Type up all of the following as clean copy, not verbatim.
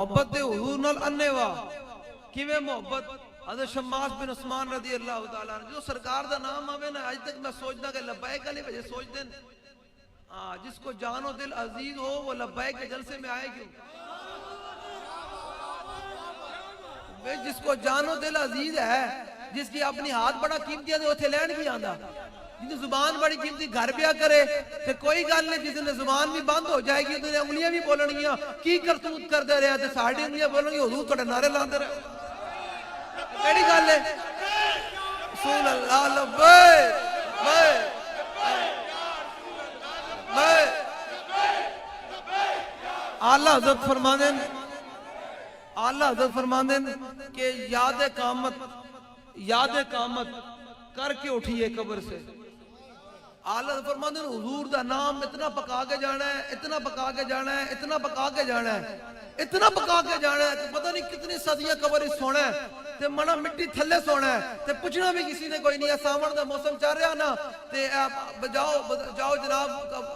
محبت دے حضور نال انے وا کیویں محبت حضرت شماس بن عثمان رضی اللہ تعالیٰ عنہ جو سرکار دا نام آوے نا اج تک میں سوچدا کہ لبیک علی وجہ سوچ دیں جس کو جان و دل عزیز ہو وہ لبیک کے جلسے میں آئے کیوں؟ جس کو جان و دل عزیز ہے جس کی اپنی ہاتھ بڑا قیمتی ہے وہ تھے لین کی آندا جن زبان بڑی قیمتی گھر بیا کرے تے کوئی گل نہیں جس نے زبان بھی بند ہو جائے گی تو انگلیاں بھی بولن گیاں کی کرتوت کر دے رہے تے ساڈی انگلیاں بولن گی حضور تہاڈے نعرے لاندے رہے کیڑی گل ہے رسول اللہ لبیک اعلیٰ حضرت فرماندے کہ یاد قیامت کر کے اٹھیے قبر سے اعلیٰ حضرت فرماندے حضور دا نام اتنا پکا کے جانا ہے اتنا پکا کے جانا ہے اتنا پکا کے جانا ہے اتنا پکا کے جانا ہے کہ پتہ نہیں کتنی صدیاں قبر اس سونا ہے تے منا مٹی تھلے سونا ہے تے پوچھنا بھی کسی نے کوئی نہیں ہے سامن دا موسم چل رہا نا تے جاؤ جناب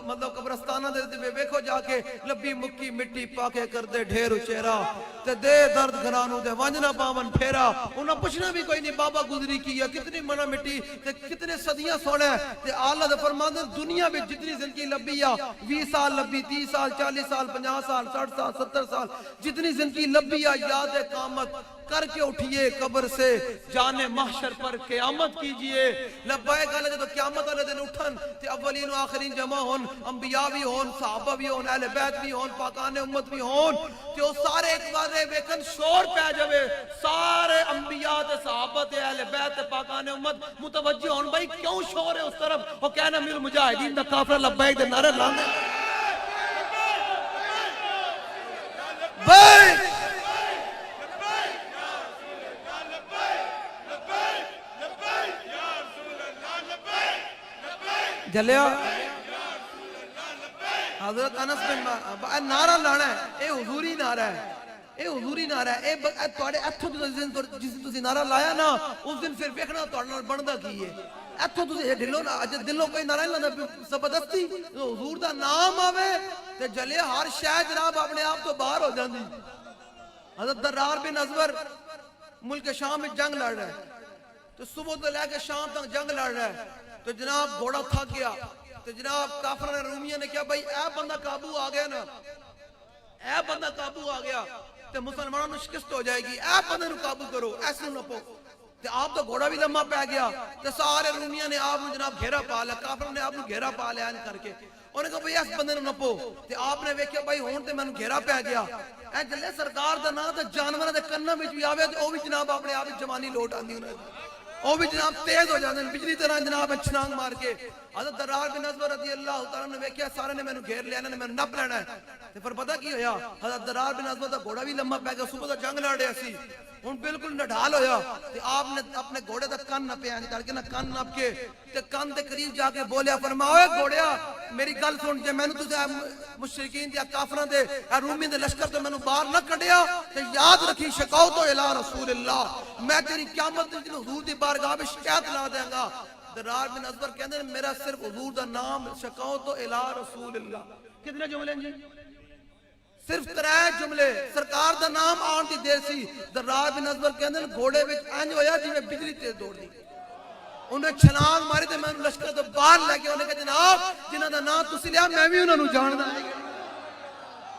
مطلب قبرستانہ دے ویکھو جا کے لبی مکی مٹی پاکے کر دے ڈھیر چہرہ تے دے درد گھرانوں دے ونجنا پاون پھیرا انہاں پوچھنا بھی کوئی نہیں بابا گزری کی ہے کتنی منا مٹی تے کتنے صدیاں سونا ہے تے اعلیٰ دے فرماندے دنیا میں جتنی زندگی لبی ہے 20 سال لبی 30 سال 40 سال 50 سال 60 سال 70 سال جتنی زندگی لبی ہے یاد قیامت کر کے اٹھئے قبر سے جانے محشر پر قیامت کیجئے لبیک علیہ تو قیامت والے دن اٹھن تے اولین و آخرین جمع ہون انبیاء بھی ہون صحابہ بھی ہون اہل بیت بھی ہون پاکان امت بھی ہون تے وہ سارے ایک بارے ویکن شور پہ جاوے سارے انبیاء تے صحابہ تے اہل بیت تے پاکان امت متوجہ ہون بھائی کیوں شور ہے اس طرف وہ کہنا امیر مجاہدین دا کافرہ لبیک دے نعرے لاندے بھائی جلیا حضرت انس بن نعرہ لانا ہے اے حضوری نعرہ ہے اے حضوری نعرہ ہے اے توڑے اتھو جس دن تسی نعرہ لایا نا اس دن پھر ویکھنا توڑنا بندہ کی ہے اتھو تسی دلوں کوئی نعرہ لانا زبردستی حضور دا نام آوے تے جلیا ہر شاید جناب اپنے آپ تو باہر ہو جاندی حضرت درار بن ازور ملک شام میں جنگ لڑ رہا ہے تو صبح تو لے کے شام تک جنگ لڑ رہا ہے تو جناب گھوڑا تھک گیا تو جناب کافرہ نے رومیہ نے کیا بھائی اے بندہ قابو آ گیا نا اے بندہ قابو آ گیا تو مسلمانوں نے شکست ہو جائے گی اے بندہ نو قابو کرو ایسے نہ پو تو آپ تو گھوڑا بھی لمحہ پہ گیا تو سارے رومیہ نے آپ نے جناب گھیرا پا لیا کافرہ نے آپ نے گھیرا پا لیا کر کے انہوں نے کہا بھائی اس بندے نو پو تو آپ نے ویکھیا بھائی ہون تے میں نے گھیرا پہ گیا اے جلے سرکار دا نا تے جانوراں دے کناں وچ بھی آوے تے او بھی جناب اپنے آپ جوانی لوٹ آندی انہاں وہ بھی جناب تیز ہو جاتے ہیں بجلی طرح جناب چھنانگ مار کے حضرت درار بن ازور رضی اللہ تعالیٰ نے ویکھیا سارے نے میں نے گھیر لیا نے میں نے نپ لینا ہے پھر پتہ کی ہویا حضرت درار بن ازور دا گھوڑا بھی لمحہ پہ گیا صبح دا جنگ لڑ رہا سی ان بالکل نڈھال ہویا تے آپ نے اپنے گھوڑے دا کن نپے آنے کر کے نا کن نپ کے تے کن دے قریب جا کے بولیا فرماؤے گھوڑیا میری گل سن جے میں نے تجھے مشرکین دیا کافران دے رومی دے لشکر تو میں نے باہر نہ کڑیا تے یاد رکھی شکاوتو الہ رسول اللہ میں تیری قیامت دن حضور دی بارگاہ میں شکایت لا دیں گا درار بن ازور کہندے میرا صرف حضور دا نام شکاوتو الہ رسول اللہ کتنے جملے ہیں جی صرف 3 جملے سرکار دا نام آن دی دیر سی درار بن ازور کہندے گھوڑے وچ انج ہویا جی میں بجلی تیز دوڑ دی انہیں چھلانگ ماری تے میں نے لشکر تو باہر لے کے انہیں کہا جناب جنہاں دا نام تسی لیا میں بھی انہوں جاننا ہے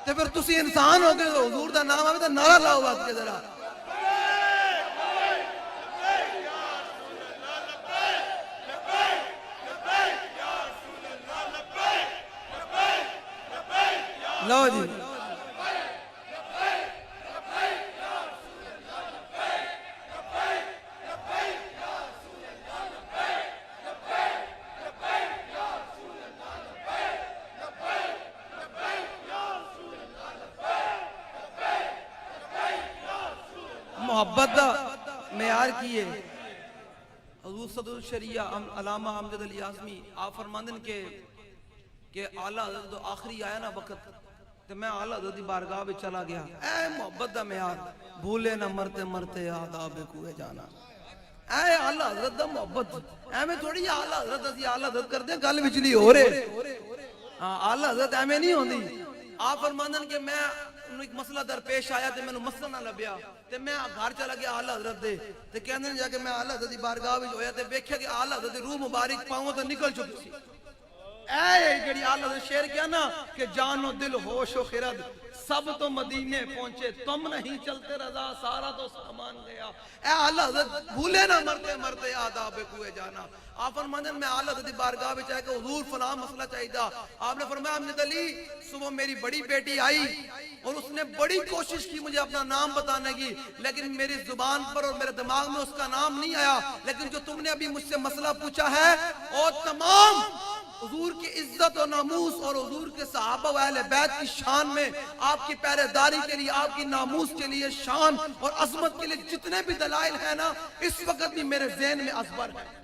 تے پھر تسی انسان ہو گئے حضور دا نام آوے تے نعرہ لاؤ بات کے ذرا لو جی محبت دا معیار کیے حضور صدر الشریعہ علامہ امجد علی اعظمی آپ فرماندن کہ اعلیٰ حضرت تو آخری آیا نا وقت تو میں اعلیٰ حضرت بارگاہ میں چلا گیا اے محبت دا معیار بھولے نہ مرتے مرتے آداب کوئے جانا اے اعلیٰ حضرت دا محبت اے میں تھوڑی اعلیٰ حضرت کر دیں گل وچلی ہو رہے اعلیٰ حضرت اے میں نہیں ہوندی آپ فرماندن کہ میں ایک مسئلہ درپیش آیا تے مینوں مسئلہ نہ لبیا تے میں گھر چلا گیا اعلی حضرت دے تے کہندے نے جا کے میں اعلی حضرت دی بارگاہ وچ ہویا تے ویکھیا کہ اعلی حضرت دی روح مبارک پاؤں تو نکل چکی سی اے جڑی اعلی حضرت شعر کیا نا کہ جان و دل ہوش و خرد سب تو مدینے پہنچے تم نہیں چلتے رضا سارا تو سامان گیا اے اعلی حضرت بھولے نہ مرتے مرتے آداب کوئے جانا آپ فرماتے ہیں میں اعلی حضرت دی بارگاہ میں چاہے کہ حضور فلاں مسئلہ چاہیے آپ نے فرمایا امجد علی صبح میری بڑی بیٹی آئی اور اس نے بڑی کوشش کی مجھے اپنا نام بتانے کی لیکن میری زبان پر اور میرے دماغ میں اس کا نام نہیں آیا لیکن جو تم نے ابھی مجھ سے مسئلہ پوچھا ہے اور تمام حضور کی عزت و ناموس اور حضور کے صحابہ و اہل بیت کی شان میں آپ کی پہرےداری کے لیے آپ کی ناموس کے لیے شان اور عظمت کے لیے جتنے بھی دلائل ہیں نا اس وقت بھی میرے ذہن میں ازبر ہے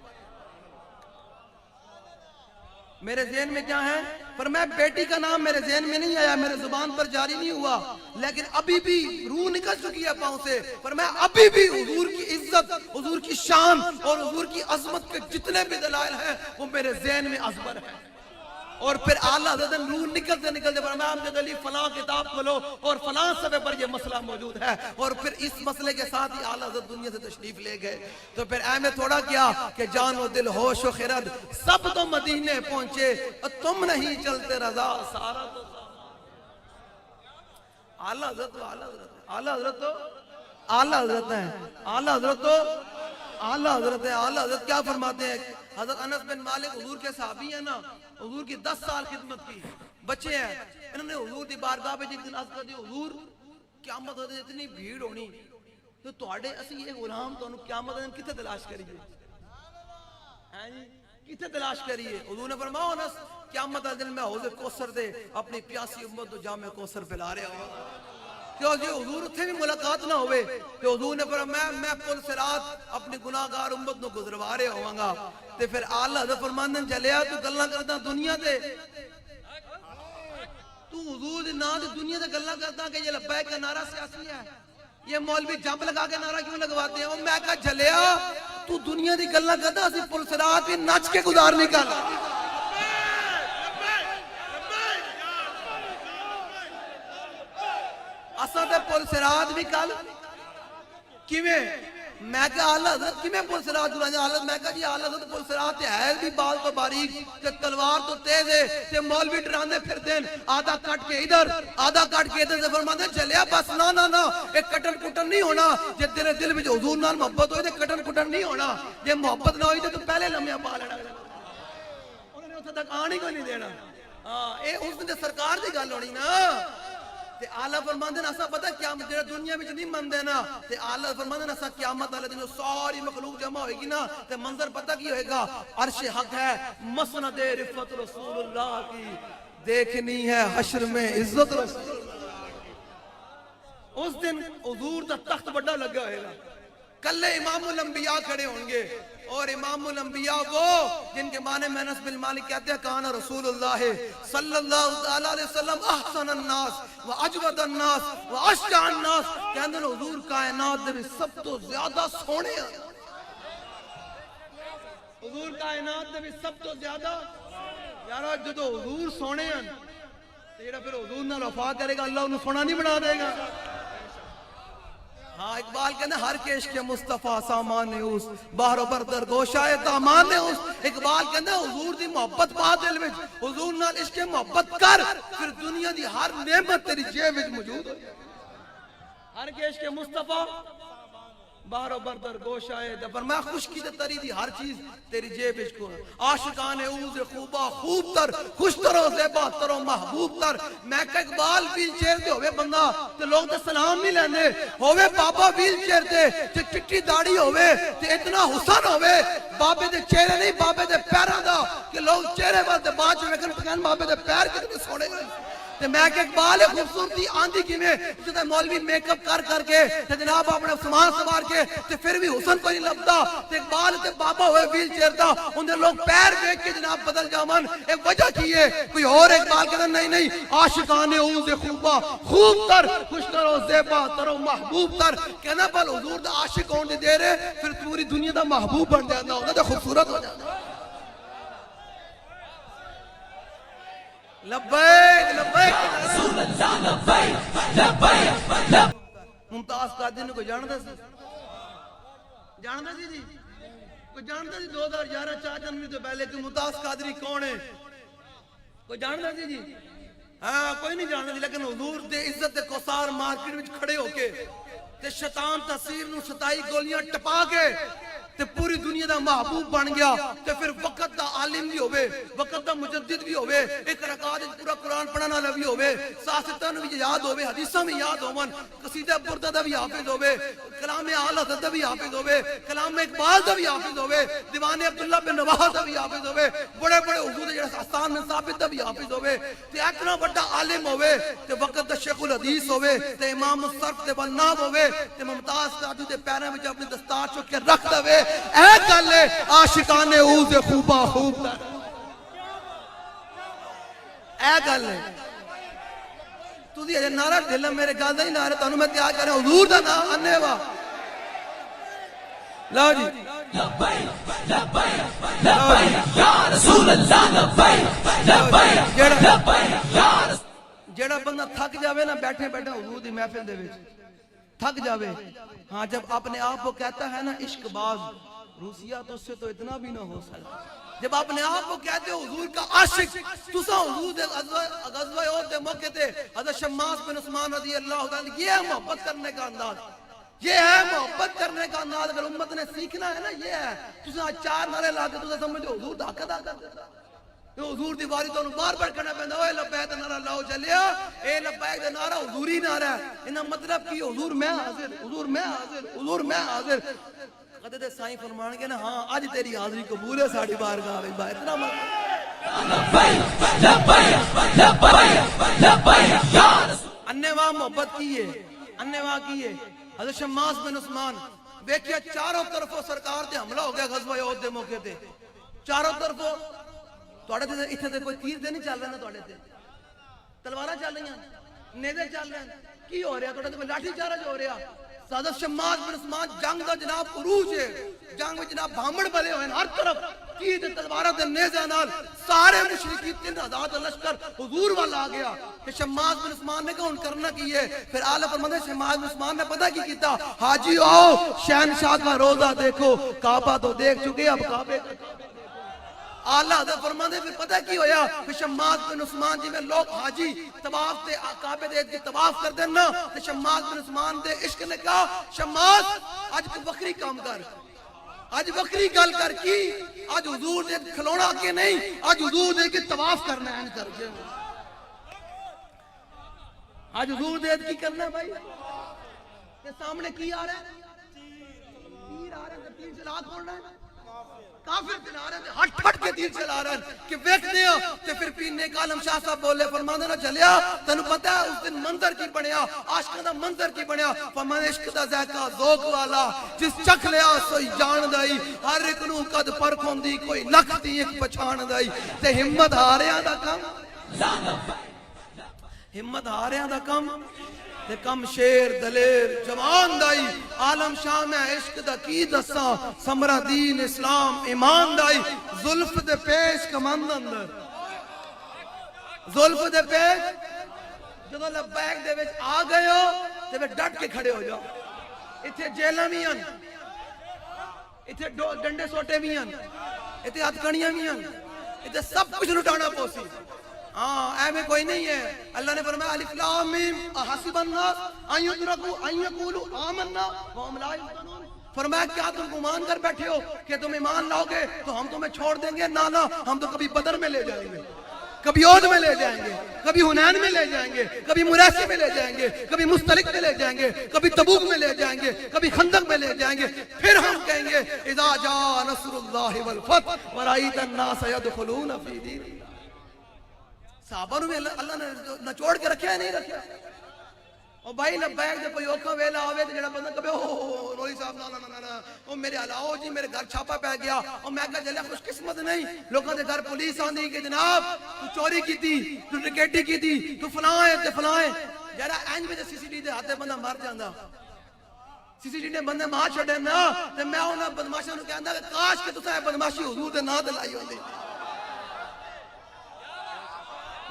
میرے ذہن میں کیا ہے فرمایا بیٹی کا نام میرے ذہن میں نہیں آیا میرے زبان پر جاری نہیں ہوا لیکن ابھی بھی روح نکل چکی ہے پاؤں سے فرمایا ابھی بھی حضور کی عزت حضور کی شان اور حضور کی عظمت کے جتنے بھی دلائل ہیں وہ میرے ذہن میں ازبر ہے اور پھر اعلیٰ حضرت روح نکلتے نکلتے فرمایا امجد علی فلاں کتاب کھولو اور فلاں صفحے پر یہ مسئلہ موجود ہے اور پھر اس مسئلے کے ساتھ ہی اعلیٰ حضرت دنیا سے تشریف لے گئے تو پھر اے میں تھوڑا کیا کہ جان و دل ہوش و خرد سب تو مدینے پہنچے تم نہیں چلتے رضا سارا تو اعلیٰ حضرت تو اعلیٰ حضرت تو اعلیٰ حضرت ہیں اعلیٰ حضرت تو اعلیٰ حضرت ہیں اعلیٰ حضرت کیا فرماتے ہیں حضرت انس بن مالک حضور کے صحابی ہیں نا حضور کی 10 سال خدمت کی بچے ہیں انہوں نے حضور دی بارگاہ پہ ایک دن عرض کر دی حضور قیامت ہوتے اتنی بھیڑ ہونی تو تواڈے اسی یہ غلام تو قیامت دن کتے تلاش کریے ہیں جی کتے تلاش کریے حضور نے فرمایا انس قیامت دن میں حوض کوثر دے اپنی پیاسی امت تو جام کوثر پلا رہا ہوں کیوں جی حضور اتھے بھی ملاقات نہ ہوئے تو حضور نے فرمایا میں پل صراط اپنی گناہگار امت نو گزروا رہا ہوں گا تے پھر اعلیٰ حضرت فرماندن چلیا تو گلاں کردا دنیا تے تو حضور دی نا دی دنیا تے گلاں کردا کہ یہ لبیک کا نعرہ سیاسی ہے یہ مولوی جمپ لگا کے نعرہ کیوں لگواتے ہیں میں کہا جلیا تو دنیا دی گلاں کردا اسی پل صراط بھی نچ کے گزارنے کا اساں تے پل صراط بھی کل کیویں میں کہا اعلیٰ حضرت کیویں پل صراط گزارنے حالت میں کہا جی اعلیٰ حضرت پل صراط ہے بھی بال تو باریک تے تلوار تو تیز ہے تے مولوی ڈراندے پھرتے ہیں آدھا کٹ کے ادھر آدھا کٹ کے ادھر سے فرماتے ہیں چلیا بس نا ایک کٹن کٹن نہیں ہونا جے تیرے دل میں حضور نال محبت ہوئی تے کٹن کٹن نہیں ہونا جے محبت نہ ہوئی تے تو پہلے لمحہ پا لینا انہوں نے اتھے تک آن ہی کوئی نہیں دینا ہاں اے اس دن تے سرکار دی گل ہونی نا تے اعلیٰ فرماندے اسا پتہ قیامت جڑا دنیا وچ نہیں مندے نا تے اعلیٰ فرماندے اسا قیامت والے دن جو ساری مخلوق جمع ہوئے گی نا تے منظر پتہ کی ہوئے گا عرش حق ہے مسند رفعت رسول اللہ کی دیکھنی ہے حشر میں عزت رسول اللہ اس دن حضور دا تخت بڑا لگا ہوئے گا کلے امام الانبیاء کھڑے ہوں گے اور امام الانبیاء وہ جن کے معنی میں انس بن مالک کہتے ہیں کانا رسول اللہ صلی اللہ علیہ وسلم احسن الناس و اجود الناس و اشجع الناس کہندے ہیں حضور کائنات دے سب تو زیادہ سونے ہیں حضور کائنات دے سب تو زیادہ یارو جدو حضور سونے ہیں تیرا پھر حضور نہ وفا کرے گا اللہ انہوں سونا نہیں بنا دے گا ہاں اقبال کہنے ہر کے عشق مصطفیٰ سامان اس باہر و بردر گوشائے دامان اس اقبال کہنے حضور دی محبت پا دل وچ حضور نال عشق محبت کر پھر دنیا دی ہر نعمت تیری جیب وچ موجود ہو جائے ہر کے عشق مصطفیٰ باہر و بردر گوشائے دفر میں خشکی تے تری دی ہر چیز تیری جیب وچ کو عاشقان اوز خوبا خوب تر خوش تر و زیبا تر و محبوب تر میں کہ اقبال ویل چیئر دے ہوئے بندہ تے لوگ تے سلام نہیں لیندے ہوئے بابا ویل چیئر دے تے چٹی داڑھی ہوئے تے اتنا حسن ہوئے بابے دے چہرے نہیں بابے دے پیران دا کہ لوگ چہرے پر دے باچ میں کہن بابے دے پیر کتنے سوڑے گئے تے میں کہ اقبال خوبصورتی آندھی کی میں جتے مولوی میک اپ کر کے تے جناب اپنے سامان سوار کے تے پھر بھی حسن کو نہیں لبدا تے اقبال تے بابا ہوئے ویل چیئر دا اندر لوگ پیر دیکھ کے جناب بدل جامن ایک وجہ کی ہے کوئی اور اقبال کہتا نہیں عاشقان اوز خوبا خوب تر خوش تر و زیبا تر و محبوب تر کہنا بل حضور دا عاشق ہونے دے رہے پھر پوری دنیا دا محبوب بن جانا ہونا دا خوبصورت ہو جانا لبیک لبیک ممتاز قادری نے کوئی جانتا سی؟ جانتا سی جی؟ کوئی جانتا سی 2011 4 جنوری تو پہلے کہ ممتاز قادری کون ہے؟ کوئی جانتا سی جی؟ ہاں کوئی نہیں جانتا سی، لیکن حضور دے عزت دے کوسار مارکیٹ وچ کھڑے ہو کے تے شیطان تصویر نو 27 گولیاں ٹپا کے تے پوری دنیا دا محبوب بن گیا تے پھر وقت دا عالم بھی ہوئے، وقت دا مجدد بھی ہوئے، ایک رکعت پورا قرآن پڑھنا والا بھی ہوئے، ساستان بھی یاد ہوئے، حدیثاں بھی یاد ہون، قصیدہ بردہ دا بھی حافظ ہوئے، کلام اعلی حضرت دا بھی حافظ ہوئے، کلام اقبال دا بھی حافظ ہوئے، دیوان عبداللہ بن رواحہ دا بھی حافظ ہوئے، بڑے بڑے حضور دے جڑا آستان میں ثابت دا بھی حافظ ہوئے تے اتنا بڑا عالم ہوئے تے وقت دا شیخ الحدیث ہوئے تے امام الصرف تے بناب ہوئے تے ممتاز قادری دے پیراں وچ اپنی دستار چک کے رکھ دے، اے گل ہے عاشقان اوز خوبا خوب اے گل ہے تسی اجے نعرہ دل میرے گل دا ہی نعرہ تانوں میں تیار کر رہا ہوں حضور دا نام انے وا لو جی لبیک لبیک لبیک یا رسول اللہ لبیک لبیک لبیک یا جڑا بندہ تھک جاوے نا بیٹھے بیٹھے حضور دی محفل دے وچ تھک جاوے، ہاں جب اپنے آپ کو کہتا ہے نا عشق باز روسیہ تو اس سے تو اتنا بھی نہ ہو سکتا، جب اپنے آپ کو کہتے ہو حضور کا عاشق، تسا حضور دے غزوہ احد دے موقع تے حضرت شماس بن عثمان رضی اللہ عنہ، یہ ہے محبت کرنے کا انداز، یہ ہے محبت کرنے کا انداز، اگر امت نے سیکھنا ہے نا یہ ہے، تسا 4 نعرے لا کے تسا سمجھو حضور دا حق ادا کر دیتا، حضور دی باری تو بار بار کہنا پہندا اوے لبیک دا نعرہ لاؤ چلیا، اے لبیک دا نعرہ حضوری نعرہ ہے، انہاں مطلب کی حضور میں حاضر، حضور میں حاضر، حضور میں حاضر، قدر دے سائیں فرمان گے نا ہاں آج تیری حاضری قبول ہے ساڑھی بارگاہ میں باہر اتنا انیواں محبت کیے انیواں کیے حضرت شماس بن عثمان بیکیا چاروں طرفوں سرکار تے حملہ ہو گیا غزوہ احد دے موقع تے چاروں طرفوں توڑے تے اتھے تے کوئی تیر تے نہیں چل رہا نا توڑے تے تلوارہ چل رہی ہیں نیزے چل رہے ہیں کی ہو رہا توڑے تے کوئی لاٹھی چارج ہو رہا حضرت شماس بن عثمان جنگ دا جناب عروج ہے جنگ میں جناب بھامڑ بلے ہوئے ہر طرف کی تے تلوارہ تے نیزے نال سارے مشرکی 3000 لشکر حضور والا آ گیا کہ شماس بن عثمان نے کہا ان کرنا کی ہے پھر آلہ فرماتے ہیں شماس بن عثمان نے پتہ کی کیتا حاجی آؤ شہنشاہ کا روزہ دیکھو کعبہ تو دیکھ چکے اب کعبے آلہ حضرت فرماتے ہیں پھر پتہ کی ہویا کہ شماس بن عثمان جی میں لوگ حاجی طواف تے کعبے دے کی طواف کر دینا تے شماس بن عثمان دے عشق نے کہا شماس آج کوئی وکری کام کر آج وکری گل کر کی آج حضور دے کھلونا کے نہیں آج حضور دے کی طواف کرنا ہے کر کے آج حضور دے کی کرنا ہے بھائی یہ سامنے کی آ رہا ہے تیر آ رہا ہے تیر چلا کھول رہا ہے کافر چلا رہے ہیں ہٹ ہٹ کے تیر چلا رہے ہیں کہ ویکھنے ہو تے پھر پینے کا عالم شاہ صاحب بولے فرماندے نہ چلیا تینوں پتہ ہے اس دن منظر کی بنیا عاشقاں دا منظر کی بنیا فرماندے عشق دا ذائقہ ذوق والا جس چکھ لیا سوئی جان دائی ہر ایک نوں قد پرکھ ہوندی کوئی لکھ دی ایک پہچان دائی تے ہمت ہاریاں دا کم ہمت ہاریاں دا کم تے کم شیر دلیر جوان دائی عالم شاہ میں عشق دا کی دساں سمرہ دین اسلام ایمان دائی ظلف دے پیش کمند اندر ظلف دے پیش جدو لبیک دے وچ آ گئے ہو تے پھر ڈٹ کے کھڑے ہو جاؤ اتھے جیلہ بھی ہیں اتھے ڈنڈے سوٹے بھی ہیں اتھے ہتھکڑیاں بھی ہیں اتھے سب کچھ لٹانا پوسی ہاں اے میں کوئی نہیں ہے اللہ نے فرمایا الف لام میم احسب الناس ان یترکوا ان یقولوا آمنا وهم لا یفتنون فرمایا کیا تم گمان کر بیٹھے ہو کہ تم ایمان لاؤ گے تو ہم تمہیں چھوڑ دیں گے نہ نہ ہم تو کبھی بدر میں لے جائیں گے کبھی عہد میں لے جائیں گے کبھی حنین میں لے جائیں گے کبھی مریسی میں لے جائیں گے کبھی مستلق میں لے جائیں گے کبھی تبوک میں لے جائیں گے کبھی خندق میں لے جائیں گے پھر ہم کہیں گے اذا جاء نصر اللہ والفتح ورأیت الناس يدخلون فی دین اللہ صحابہ نے اللہ نے نچوڑ کے رکھیا ہے نہیں رکھیا اور بھائی لبیک دے کوئی اوکھا ویلا آوے تے جڑا بندہ کہے او رولی صاحب نا او میرے علاؤ جی میرے گھر چھاپا پہ گیا اور میں کہا چلے خوش قسمت نہیں لوگوں دے گھر پولیس آندی کہ جناب تو چوری کیتی تو ڈکیٹی کیتی تو فلاں ہے تے فلاں ہے جڑا اینج وچ سی سی ٹی دے ہاتھ بندہ مر جاندا سی سی ٹی نے بندے مار چھڈے نا تے میں انہاں بدماشاں نوں کہندا کہ کاش کہ تساں بدماشی حضور دے نام تے لائی ہوندی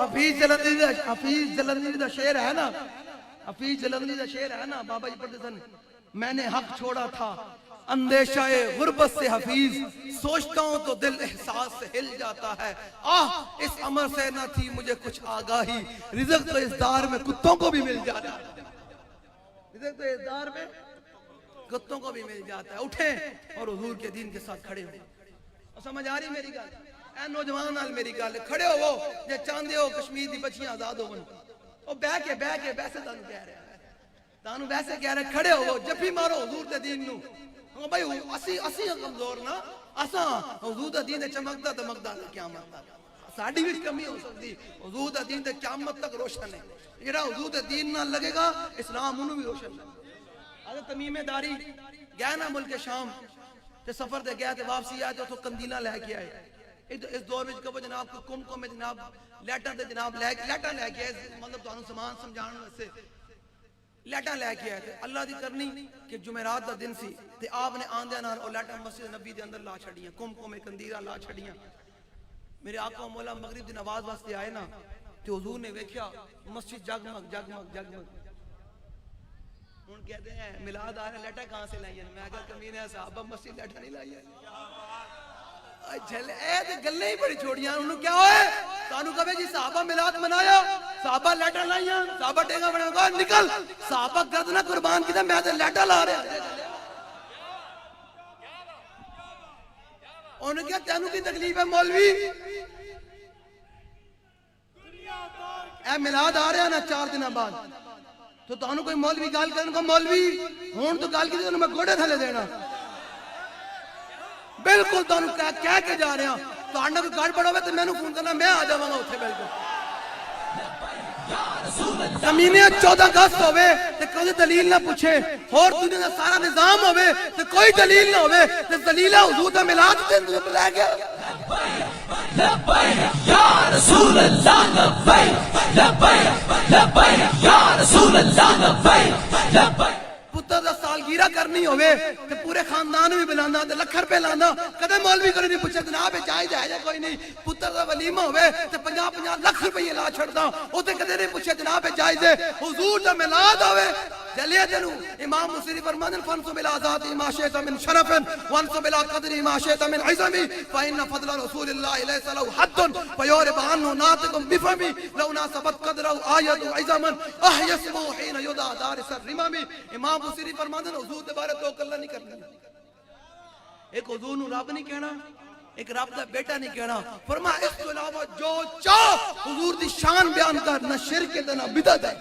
حفیظ جلندری دا شعر ہے نا، حفیظ جلندری دا شعر ہے نا، بابا جی پڑھتے سن، میں نے حق چھوڑا تھا اندیشہ غربت سے حفیظ، سوچتا ہوں تو دل احساس سے ہل جاتا ہے، اس امر سے نہ تھی مجھے کچھ آگاہی، رزق تو اس دار میں کتوں کو بھی مل جاتا ہے، رزق تو اس دار میں کتوں کو بھی مل جاتا ہے۔ اٹھیں اور حضور کے دین کے ساتھ کھڑے ہوں۔ اور سمجھ آ رہی میری گل؟ اے نوجوان نال میری گل، کھڑے ہو جے چاہندے ہو کشمیر دی بچیاں آزاد ہون، او بہ کے ویسے تانوں کہہ رہا ہے، تانوں ویسے کہہ رہا ہے، کھڑے ہو جفی مارو حضور دے دین نو۔ بھائی اسی کمزور نا، اساں حضور دا دین چمکدا دمکدا قیامت تک، ساڈی بھی کمی ہو سکتی، حضور دا دین تے قیامت تک روشن ہے، جڑا حضور دے دین نال لگے گا اسلام انہوں بھی روشن ہے۔ حضرت تمیم داری گیا نا ملک شام تے سفر تے گیا تے واپسی آئے تے اتھوں قندیلہ لے کے آئے، اس دور میں کہو جناب کم میں جناب لیٹاں تے جناب لیٹاں لے کے آئے، مطلب تانوں سامان سمجھان واسطے لیٹاں لے کے آئے تھے۔ اللہ دی کرنی کہ جمعرات دا دن سی تے آپ نے آندیاں نال او لیٹاں مسجد نبی دے اندر لا چھڑیاں، کم قندیلہ لا چھڑیاں۔ میرے آقا مولا مغرب دی نماز واسطے آئے نا تے حضور نے ویکھیا مسجد جگمگ ہن کہتے ہیں میلاد آ رہا ہے، لیٹا کہاں سے لائیں؟ میں کہا کمینے صحابہ مسجد لیٹا نہیں لائی ہے، جھل اے تے گلیں ہی بڑی چھوڑیاں، انہوں کیا ہوئے تانوں کہے جی صحابہ میلاد منایا، صحابہ لیٹا لائیاں، صحابہ ٹینگا بڑھا گا نکل، صحابہ گردنہ قربان کی تھا میں تے لیٹا لا رہا ہے۔ انہوں کیا تینوں کی تکلیف ہے مولوی؟ اے میلاد آ رہا ہے نا 4 دن بعد، تو تانوں کوئی مولوی گال کرنے کو مولوی ہون تو گال کی تھی انہوں میں گوڑے تھلے دینا، بالکل تانوں کہہ کے جا رہے ہیں، تو آنڈا کوئی گاڑ پڑا ہوئے تو میں نے فون کرنا، میں آ جاؤں گا اتھے بالکل۔ زمینیں 14 اگست ہوئے تو کوئی دلیل نہ پوچھے، اور دنیا کا سارا نظام ہوئے تو کوئی دلیل نہ ہوئے، تو دلیلہ حضور دا ملاد دن دن لے گیا۔ لبیک یا رسول اللہ لبیک، لبیک یا رسول اللہ لبیک، لبیک پتر دا سالگیرہ کرنی ہوئے تو پورے خاندان بھی بلانا تو لکھ روپے لانا، کدے مولوی کو نہیں پوچھے جناب جائز ہے یا کوئی نہیں، پتر دا ولیمہ ہوئے تو 50 لاکھ روپے لا چھڑتا، اسے کدے نہیں پوچھے جناب جائز ہے، حضور دا میلاد ہوئے جلیے دنو۔ امام مصری فرمانے فانسو بلا ذاتی ما شئت من شرف وانسو بلا قدری ما شئت من عظمی فإن فضل رسول اللہ لیس لو حد فیورب عنہ ناطقم بفمی لو ناسبت قدرہ آیت عظما احیسمو حین یدع دارس الرممی۔ امام مصری فرمانے حضور دے بارے تو کلہ نہیں کرنا، ایک حضور نو رب نہیں کہنا، ایک رب دا بیٹا نہیں کہنا، فرما اس تو علاوہ جو چاہ حضور دی شان بیان کر، نہ شرک ہے نہ بدعت ہے۔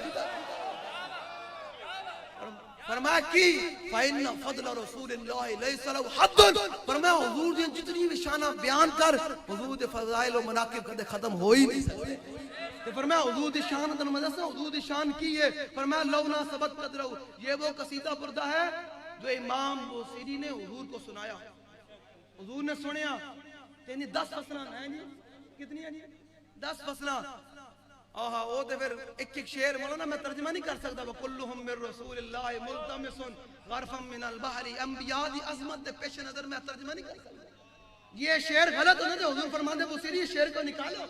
فرمایا کی فَإِنَّ فَضْلَ رَسُولِ اللَّهِ لَيْسَ لَهُ حَدٌّ، فرمایا حضور دی جتنی بھی شانہ بیان کر، حضور دے فضائل و مناقب کدے ختم ہو ہی نہیں سکتے۔ تو فرمایا حضور دی شان تنو مدرسہ حضور دی شان کی ہے، فرمایا لو نہ ثبت قدرہ، یہ وہ قصیدہ پردہ ہے جو امام بوسیری نے حضور کو سنایا، حضور نے سنیا تینی 10 فصلہ ہیں جی، کتنی ہیں جی 10 فصلہ، آہا وہ تے پھر ایک شعر مولانا میں ترجمہ نہیں کر سکتا، وَكُلُّهُمْ مِن رَسُولِ اللَّهِ مُلْتَمِسٌ غَرْفًا مِنَ الْبَحْرِ، انبیاء دی عظمت دے پیش نظر میں ترجمہ نہیں کر سکتا، یہ شعر غلط ہونا تھے، حضور فرماندے بوسیری یہ شعر کو نکالو۔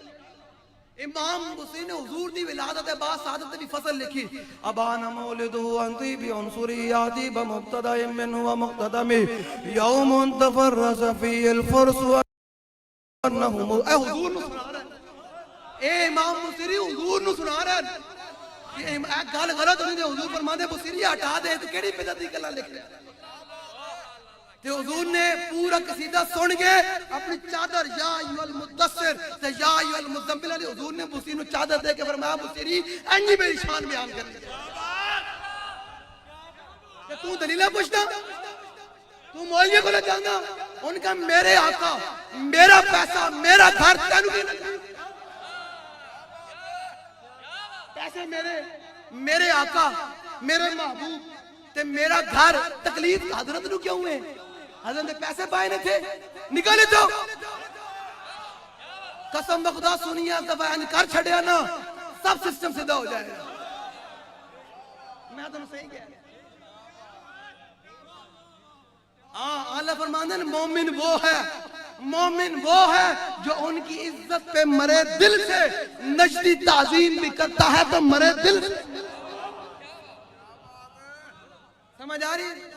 امام بوسیری نے حضور دی ولادت بعد سعادت بھی فصل لکھی، ابان مولدہ انتی بعنصریاتی بمقتدہ منہ ومقتدم یوم تفرس فی الفرس ونہم، اے حضور نو سنا رہا ہے، اے امام بوسیری حضور نو سنا رہا ہے، یہ گل غلط ہوئی تھی، حضور فرماندے بوسیری ہٹا دے تو کیڑی بدعت دی گلاں لکھ رہا ہے۔ تے حضور نے پورا قصیدہ سن کے اپنی چادر یا ایھا المدثر تے یا ایھا المزمل علی حضور نے بوسیری نو چادر دے کے فرمایا بوسیری اینی میری شان بیان کر دے، کہ تو دلیلہ پوچھتا، تو مولوی کو نہ جاننا، ان کا میرے آقا میرا پیسہ میرا گھر تینوں کی نہ، پیسے میرے آقا میرے محبوب تے میرا گھر، تکلیف حضرت نو کیوں ہوئے؟ حضرت نے پیسے پائے نہ تھے، نکالے تو قسم بخدا سنیا بیان کر چھڑیا نا سب سسٹم سیدھا ہو جائے گا۔ میں تو صحیح کہہ رہا ہاں، اللہ فرماندے مومن وہ ہے مومن وہ ہے جو ان کی عزت پہ مرے دل سے، نجدی تعظیم بھی کرتا ہے تو مرے دل سے۔ سمجھ آ رہی ہے؟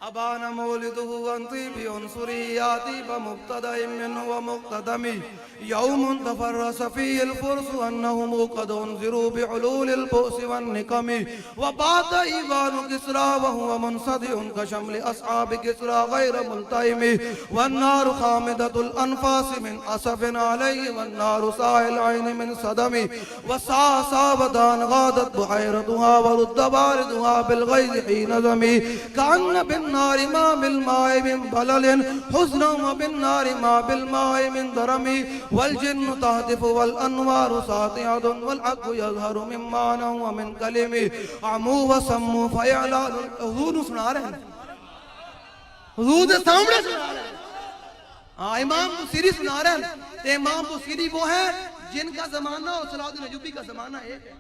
ابانا مولدہ وانتی بھی عنصریاتی بمقتدى منه ومقتدمی یوم تفرس فی الفرس انہم قد انذروا بعلول البؤس والنقم وبات ایوان کسرا وهو منصدع كشمل اصحاب کسرا غیر ملتئم والنار خامدة الانفاس من اسف علیہ والنار ساہ العین من صدم وساودان غادت بحیرتها ورد باردها بالغیظ حین زمی کأن بالنار ما بالماء من بلل حزنا وبالنار ما بالماء من درم والجن تهتف والانوار ساطعة والحق يظهر من معنى ومن كلم عمو وسمو فيعلان حضور سنا رہے ہیں، حضور دے سامنے سنا رہے ہیں، امام بصیری سنا رہے ہیں۔ تے امام بصیری وہ ہیں جن کا زمانہ اور صلاح الدین ایوبی کا زمانہ ایک ہے۔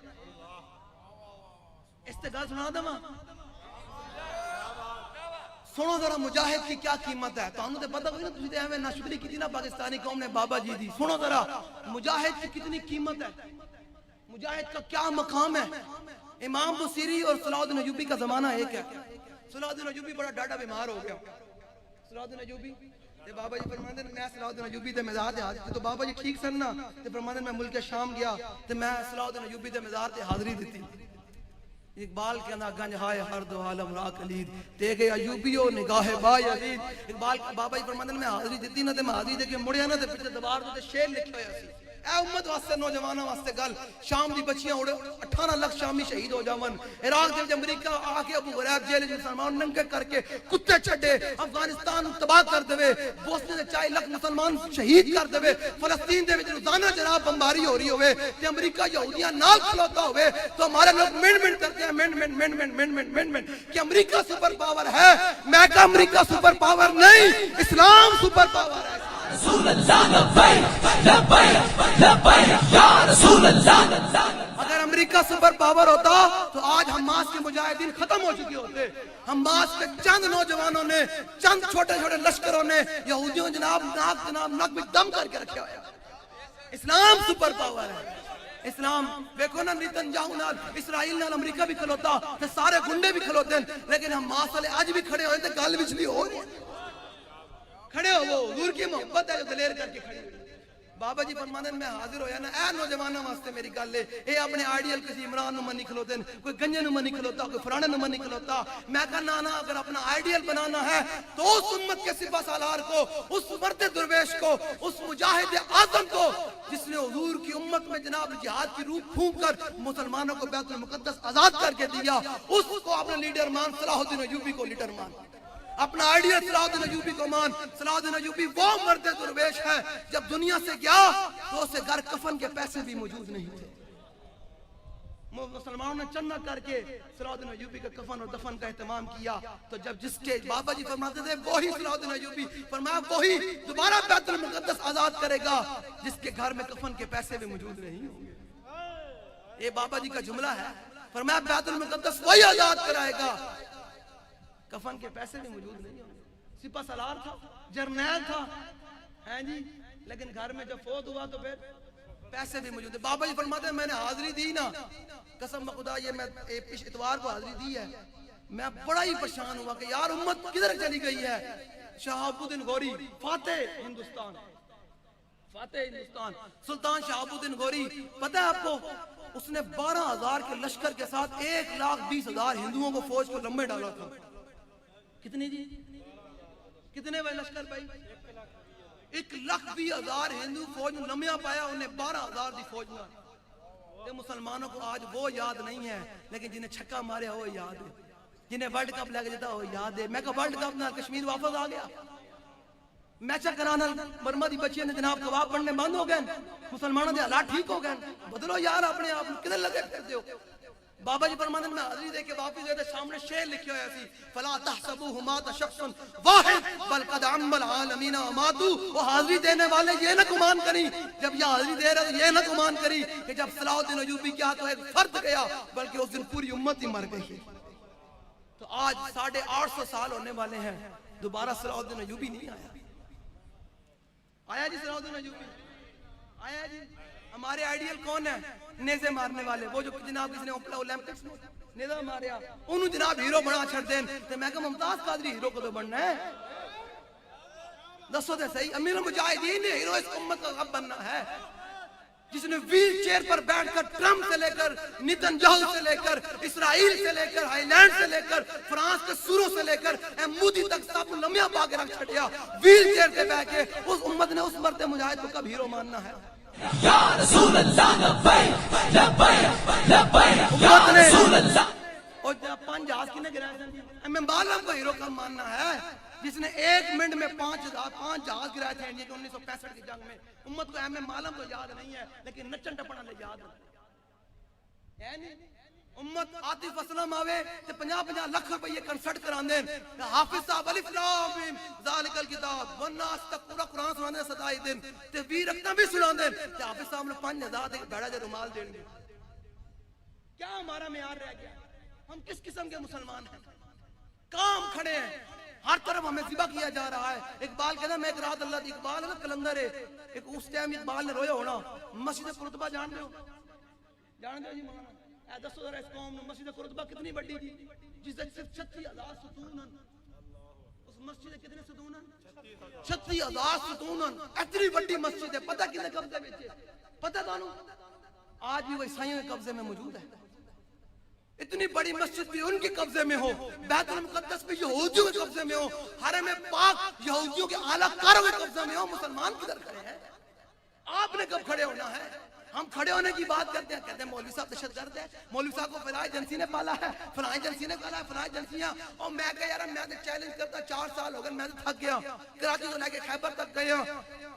استقال سنا دے ماں سنو ذرا مجاہد کی کیا قیمت ہے۔ تو ہم نے پتہ ہوئی نا تجھے دے ہمیں ناشکری کی تھی نا پاکستانی قوم نے بابا جی دی۔ سنو ذرا مجاہد کی کتنی قیمت ہے، مجاہد کا کیا مقام ہے۔ امام بصیری اور صلاح الدین ایوبی کا زمانہ ایک ہے۔ صلاح الدین ایوبی بڑا ڈاڈا بیمار ہو گیا۔ صلاح الدین ایوبی تے بابا جی فرماندے میں صلاح الدین ایوبی دے مزار تے حاضر تو بابا جی ٹھیک سن نا تے فرماندے میں ملک شام گیا تے میں صلاح الدین ایوبی دے مزار تے حاضری دتی۔ اقبال کے اندر گنج ہائے ہر دو عالم را کلید تے گئے ایوبیو نگاہ با یزید۔ اقبال بابا جی فرماندے میں حاضری دتی نا تے میں حاضری دے کے مڑیا نا تے پیچھے دیوار تے شعر لکھے ہوئے سی، اے امت واسطے نوجوانوں واسطے گل، شام دی بچیاں اڑے 18 لاکھ شامی شہید ہو جاون، عراق دے امریکہ آ کے ابو غریب جیل وچ مسلمان ننگے کر کے کتے چھڈے، افغانستان تباہ کر دے، بوسنے دے 40 لاکھ مسلمان شہید کر دے، فلسطین دے وچ روزانہ جناب بمباری ہو رہی ہوئے تے امریکہ یہودیاں نال کھلوتا ہوئے تو ہمارے لوگ منٹ کرتے ہیں منٹ کہ امریکہ سپر پاور ہے۔ میں کہا امریکہ سپر پاور نہیں، اسلام سپر پاور ہے۔ رسول اللہ لبیک لبیک لبیک یا رسول اللہ۔ اگر امریکہ سپر پاور ہوتا تو آج حماس کے مجاہدین ختم ہو چکے ہوتے۔ حماس کے چند نوجوانوں نے، چند چھوٹے چھوٹے لشکروں نے یہودیوں جناب ناک میں دم کر کے رکھا ہوا ہے۔ اسلام سپر پاور ہے۔ اسلام دیکھو نا نیتنیاہو نال اسرائیل نال امریکہ بھی کھلوتا تے سارے گنڈے بھی کھلوتے ہیں، لیکن حماس والے اج بھی کھڑے ہوئے تے گل وچ ہو رہی ہے۔ کھڑے ہو وہ حضور کی محبت ہے جو دلیر کر کے کھڑے ہوئے۔ بابا جی فرماندے میں حاضر ہویا نا اے نوجوانوں واسطے میری گل ہے، اے اپنے آئیڈیل کسی عمران نو منی کھلوتے ہیں، کوئی گنجے نو منی کھلوتا، کوئی فلانے نو منی کھلوتا۔ میں کہنا نا اگر اپنا آئیڈیل بنانا ہے تو اس امت کے سپہ سالار کو، اس مرد درویش کو، اس مجاہد اعظم کو جس نے حضور کی امت میں جناب جہاد کی روح پھونک کر مسلمانوں کو بیت المقدس آزاد کر کے دیا، اس کو اپنا لیڈر مان، صلاح الدین ایوبی کو لیڈر مان، اپنا آئیڈیا صلاح الدین ایوبی کو مان۔ صلاح الدین ایوبی وہ مرد درویش ہے جب دنیا سے گیا تو اسے گھر کفن کے پیسے بھی موجود نہیں تھے۔ مسلمانوں نے چندہ کر کے صلاح الدین ایوبی کے کفن اور دفن کا اہتمام کیا، تو جب جس کے بابا جی فرماتے تھے وہی صلاح الدین ایوبی فرمایا وہی دوبارہ بیت المقدس آزاد کرے گا جس کے گھر میں کفن کے پیسے بھی موجود نہیں ہوں گے۔ یہ بابا جی کا جملہ ہے، فرمایا بیت المقدس وہی آزاد کرائے گا، کفن کے پیسے بھی موجود نہیں ہوں گے۔ سپہ سالار تھا، جرنیل تھا، ہیں جی، لیکن گھر میں جب فوت ہوا تو پھر پیسے بھی موجود ہیں۔ بابا جی فرماتے ہیں میں نے حاضری دی نا، قسم خدا یہ میں پچھلے اتوار کو حاضری دی ہے، میں بڑا ہی پریشان ہوا کہ یار امت کدھر چلی گئی ہے۔ شہاب الدین غوری فاتح ہندوستان، فاتح ہندوستان سلطان شہاب الدین غوری، پتہ ہے آپ کو اس نے 12,000 کے لشکر کے ساتھ 1,20,000 ہندوؤں کو فوج کو لمبے ڈالا تھا۔ کتنے جی؟ کتنے وہ لشکر بھائی؟ 1,20,000 ہندو فوج میں لمیا پایا، انہیں 12,000 دی فوج میں۔ یہ مسلمانوں کو آج وہ یاد نہیں ہے، لیکن جنہیں چھکا مارے وہ یاد ہے، جنہیں ورلڈ کپ لے کے جاتا وہ یاد ہے۔ میں کہا ورلڈ کپ نہ کشمیر واپس آ گیا، میچا کرانا برما دی بچیاں نے جناب کباب پڑھنے بند ہو گئے، مسلمانوں دے حالات ٹھیک ہو گئے، بدلو یار اپنے آپ کدھر لگے پھرتے ہو۔ بابا جی فرماتے ہیں میں حاضری دے کے واپس گئے تھے، سامنے شعر لکھے ہوئے تھی فلا تحسبوه مات شخص واحد بل قد عم العالمین ماتوا۔ وہ حاضری دینے والے یہ نہ گمان کری، جب یہ حاضری دے رہے یہ نہ گمان کری کہ جب صلاح الدین ایوبی کیا تو ایک فرد گیا، بلکہ اس دن پوری امت ہی مر گئی۔ تو آج 850 سال ہونے والے ہیں، دوبارہ صلاح الدین ایوبی نہیں آیا۔ آیا جی صلاح الدین ایوبی آیا جی. ہمارے آئیڈیل کون ہے؟ نیزے مارنے والے. وہ جو جناب کسی نے اولمپکس میں نیزہ ماریا انہوں جناب ہیرو بنا چھڑ دیں. تو میں کہ ممتاز قادری ہیرو کو تو بننا ہے. دسو دے صحیح. امیر المجاہدین نے ہیرو اس امت کا کب بننا ہے؟ جس نے ویل چیئر پر بیٹھ کر ٹرمپ سے لے کر نیتن یاہو سے لے کر اسرائیل سے لے کر ہائی لینڈ سے لے کر فرانس کے سوروں سے لے کر مودی تک سب لمحہ پا کے رکھ چھڑیا. ویل چیئر سے بیٹھ کے اس امت نے اس مرد مجاہد کو کب ہیرو ماننا ہے؟ یا رسول اللہ لبیک لبیک لبیک یا رسول اللہ. اور پانچ جہاز کی نے گرایا تھا. میں معلوم کو ہیرو کب ماننا ہے؟ جس نے 1 منٹ میں 5 جہاز گرائے تھے انڈیا کے 1965 کی جنگ میں. امت کو ایم معلوم تو یاد نہیں ہے لیکن نچن ٹپنا لے یاد ہے نہیں. امت عاطف اسلم آوے تے 50 لاکھ روپے کنسرٹ کران دین. حافظ صاحب الف لام میم ذالک الکتاب والناس تک پورا قرآن سنانے 27 دن تے ویر اختر بھی سنا دین تے حافظ صاحب نے 5000 ایک بڑا جے رومال دین گے. کیا ہمارا معیار رہ گیا؟ ہم کس قسم کے مسلمان ہیں؟ کام کھڑے ہیں ہر طرف ہمیں ذبح کیا جا رہا ہے. اقبال کہتا ہے میں ایک رات اللہ دی. اقبال ہے نا کلندر ہے. ایک اس ٹائم اقبال نے رویا ہونا. مسجد قرطبہ جان دے ہو؟ جان دے ہو جی مولانا؟ اے دسو ذرا اس قوم نے مسجد قرطبہ کتنی بڑی تھی جس سے صرف 36,000 ستون ہیں. اس مسجد کے کتنے ستون ہیں؟ 36,000 ستون ہیں. اتنی بڑی مسجد ہے. پتہ کتنے قبضے میں ہے؟ پتہ تانوں آج بھی وہ عیسائیوں کے قبضے میں موجود ہے. اتنی بڑی مسجد بھی ان کے قبضے میں ہو, بیت المقدس بھی یہودیوں کے قبضے میں ہو, حرم پاک یہودیوں کے اعلیٰ کاروں کے قبضے میں ہو, مسلمان کدھر کھڑے ہیں؟ آپ نے کب کھڑے ہونا ہے؟ ہم کھڑے ہونے کی بات کرتے ہیں, کہتے ہیں مولوی صاحب دہشت گرد ہے, مولوی صاحب کو فلاں ایجنسی نے پالا ہے, فلاں ایجنسی نے پالا ہے, فلاں ایجنسیاں. اور میں کہا یار میں تو چیلنج کرتا 4 سال ہو گئے, میں تو تھک گیا, کراچی سے لے کے خیبر تک گئے ہوں,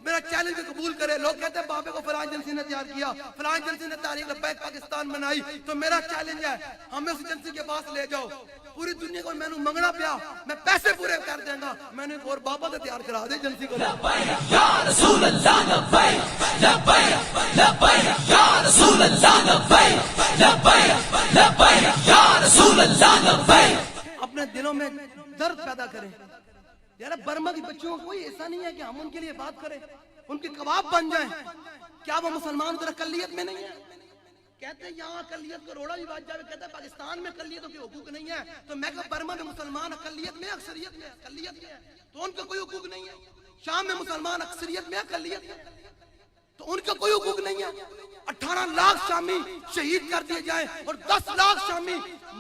میرا چیلنج بھی قبول کرے. لوگ کہتے ہیں بابے کو فلاں ایجنسی نے تیار کیا, فلاں ایجنسی نے تحریک لبیک پاکستان بنائی, تو میرا چیلنج ہے ہمیں اس ایجنسی کے پاس لے جاؤ. پوری دنیا کو میں نے منگنا پیا, میں پیسے پورے کر دیں گا, میں نے ایک اور بابا تو تیار کرا دے ایجنسی کو. لبیک یا رسول اللہ لبیک لبیک لبیک یا رسول اللہ لبیک لبیک لبیک یا رسول اللہ لبیک. اپنے دلوں میں درد پیدا کریں. یار برما کی بچوں کا کوئی ایسا نہیں ہے کہ ہم ان کے لیے بات کریں, ان کے کباب بن جائیں. کیا وہ مسلمان ادھر اقلیت میں نہیں ہے؟ کہتے ہیں یہاں اقلیت کو روڑا بھی بات جائے, کہتے ہیں پاکستان میں اقلیتوں کے حقوق نہیں ہے. تو میں کہا برما میں مسلمان اقلیت میں اکثریت میں اقلیت میں ہے تو ان کا کوئی حقوق نہیں ہے. شام میں مسلمان اکثریت میں اقلیت میں تو ان کا کوئی حقوق نہیں ہے. 18 لاکھ شامی شہید کر دیے جائیں اور 10 لاکھ شامی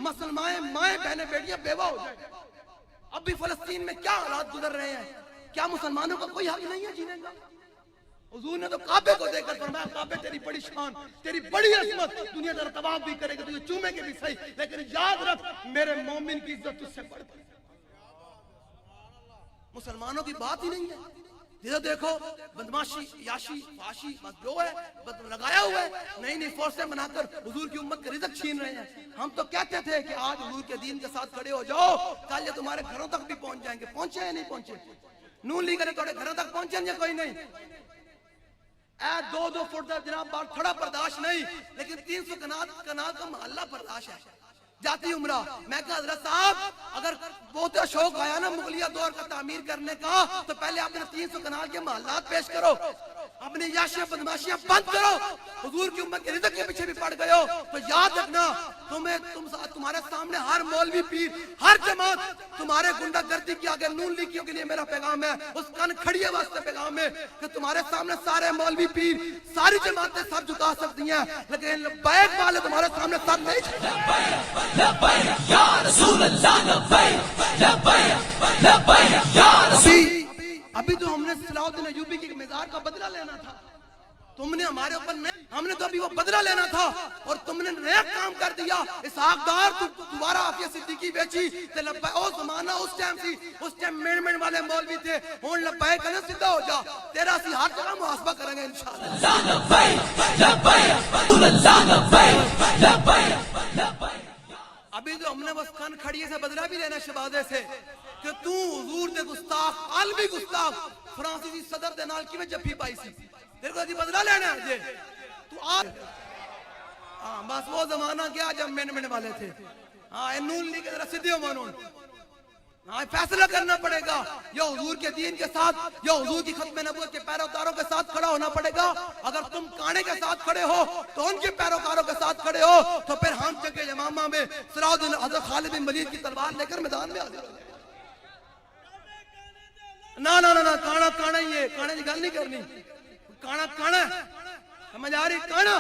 مسلمان مائیں بہنیں بیٹیاں بیوہ ہو جائیں. اب بھی فلسطین میں کیا حالات گزر رہے ہیں؟ کیا مسلمانوں کا کوئی حق نہیں ہے جینے کا؟ حضور نے تو کعبے کو دیکھ کر فرمایا کعبے تیری بڑی شان, تیری بڑی عظمت, دنیا تیرا طواف بھی کرے گا, تجھے چومے کے بھی صحیح, لیکن یاد رکھ میرے مومن کی عزت تجھ سے بڑھ گئی. مسلمانوں کی بات ہی نہیں ہے. جدھر دیکھو بدماشی یاشی فاشی بس جو ہے لگایا ہوا ہے. نئی نئی فورسیں بنا کر حضور کی امت کا رزق چھین رہے ہیں. ہم تو کہتے تھے کہ آج حضور کے دین کے ساتھ کھڑے ہو جاؤ, کل یہ تمہارے گھروں تک بھی پہنچ جائیں گے. پہنچے یا نہیں پہنچے؟ نون لیگ نے تمہارے گھروں تک پہنچے یا کوئی نہیں؟ اے 2 فٹ دا جناب بار تھوڑا برداشت نہیں, لیکن 300 کنال کا محلہ برداشت ہے. جاتی عمرہ میں کہا حضرت صاحب اگر بہت شوق آیا نا مغلیہ دور کا تعمیر کرنے کا تو پہلے آپ نے 300 کنال کے محلات پیش کرو, اپنی یاشیاں بدماشیاں بند کرو. حضور کی امت کے رزق کے پیچھے بھی پڑ گئے ہو تو یاد رکھنا تمہارے سامنے ہر مولوی پیر ہر جماعت تمہارے گنڈا گردی کی آگے نون لیگیوں کے لیے میرا پیغام ہے, اس کن کھڑیے واسطے پیغام ہے کہ تمہارے سامنے سارے مولوی پیر ساری جماعتیں سر جھکا سکتی ہیں, لیکن لبیک والے تمہارے سامنے سر نہیں جھکا. لبیک یا رسول اللہ لبیک لبیک لبیک یا رسول. ابھی تو ہم نے صلاح الدین ایوبی کی مزار کا بدلہ لینا تھا, تم نے ہمارے اوپر نہیں, ہم نے تو ابھی وہ بدلہ لینا تھا اور تم نے نیا کام کر دیا. اسحاق ڈار دوبارہ عافیہ صدیقی بیچی تے لبیک. او زمانہ اس ٹائم سی, اس ٹائم مینڈمنٹ والے مولوی تھے, ہون لبیک کہنا سیدھا ہو جا, تیرا سی ہر جگہ محاسبہ کریں گے انشاءاللہ. لبیک لبیک اللہ لبیک لبیک لبیک. ابھی تو ہم نے بس کن کھڑیے سے بدلہ بھی لینا شہبازے سے کہ تو حضور دے گستاخ عالمی گستاخ فرانسیسی صدر دے نال کیویں جفی پائی سی, تیرے کو جی بدلہ لینا ہے تو آ. ہاں بس وہ زمانہ کیا جب مینمنٹ والے تھے. ہاں نون لیگ کے ذرا سیدھے ہو مانون. ہاں فیصلہ کرنا پڑے گا، یا حضور کے دین کے ساتھ یا حضور کی ختم نبوت کے پیروکاروں کے ساتھ کھڑا ہونا پڑے گا۔ اگر تم کانے کے ساتھ کھڑے ہو تو ان کے پیروکاروں کے ساتھ کھڑے ہو، تو پھر ہم جنگ یمامہ میں صراط حضرت خالد بن ولید کی تلوار لے کر میدان میں حاضر ہو جائیں۔ نہ کانا کانا ہی ہے، کانے کی گل نہیں کرنی، کانا کانا سمجھ آ رہی؟ کانا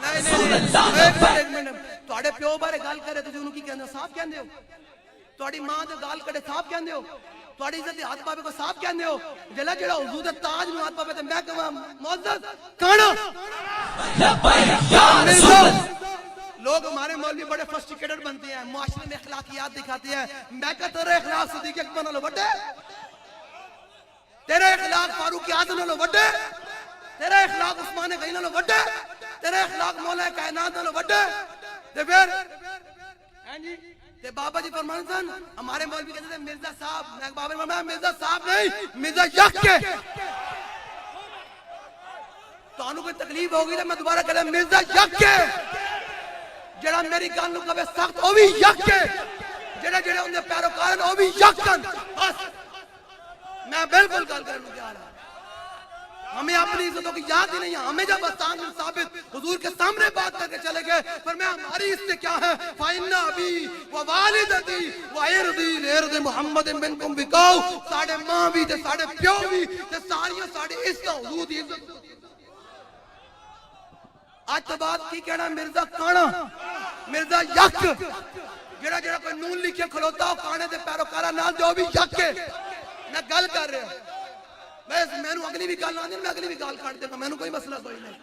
ایک منٹ تواڈے پیو بارے گل کرے تسی انہوں کی کہندے ہو؟ صاحب کہندے ہو؟ تواڈی ماں دے گال کڈے صاحب کہندے ہو؟ تواڈی عزت ہاتھ پاوے کو صاحب کہندے ہو؟ جلا جڑا حضور دے تاج نوں ہاتھ پاوے تے میں کہاں معزز کانا۔ لوگ ہمارے مولوی بڑے سوفسٹیکیٹڈ بنتے ہیں، معاشرے میں اخلاقیات دکھاتے ہیں، میں کہتا تیرے اخلاق صدیق اکبر نالوں وڈے، تیرے اخلاق فاروق اعظم نالوں وڈے، تیرے اخلاق عثمان غنی نالوں وڈے، تیرے اخلاق مولا کائنات نالوں وڈے۔ تے پھر تے بابا جی فرمان سن، ہمارے مولوی کہتے تھے مرزا صاحب، میں بابا نے فرمایا مرزا صاحب نہیں، مرزا یک کے۔ تو انہوں کوئی تکلیف ہوگی تو میں دوبارہ کہتا ہوں مرزا یک کے، جڑا میری گل نوں کہے سخت او بھی یک کے، جڑے جڑے ان دے پیروکار او بھی یک کن۔ بس میں بالکل گل کرنے کو تیار ہوں۔ ہمیں اپنی عزتوں کی یاد ہی نہیں ہے، ہمیں جب حسان بن ثابت حضور کے سامنے بات کر کے چلے گئے، فرمایا ہماری اس سے کیا ہے؟ فَإِنَّ أَبِي وَوَالِدَتِي وَإِرْضِي لِإِرْضِ مُحَمَّدٍ مِنْكُمْ بِقَوْ۔ ساڑھے ماں بھی تے ساڑھے پیو بھی تے ساڑھے ساڑھے اس کا حضور دی عزت۔ آج تو بات کی کہنا مرزا کانا، مرزا یک، جڑا جڑا کوئی نون لکھے کھلوتا ہو کانے دے پیروکارا نال جو بھی یک کے میں گل کر رہا ہوں۔ میں نو اگلی بھی گل نہ دیں، میں اگلی بھی گل کاٹ دیں گا، میں نو کوئی مسئلہ کوئی نہیں۔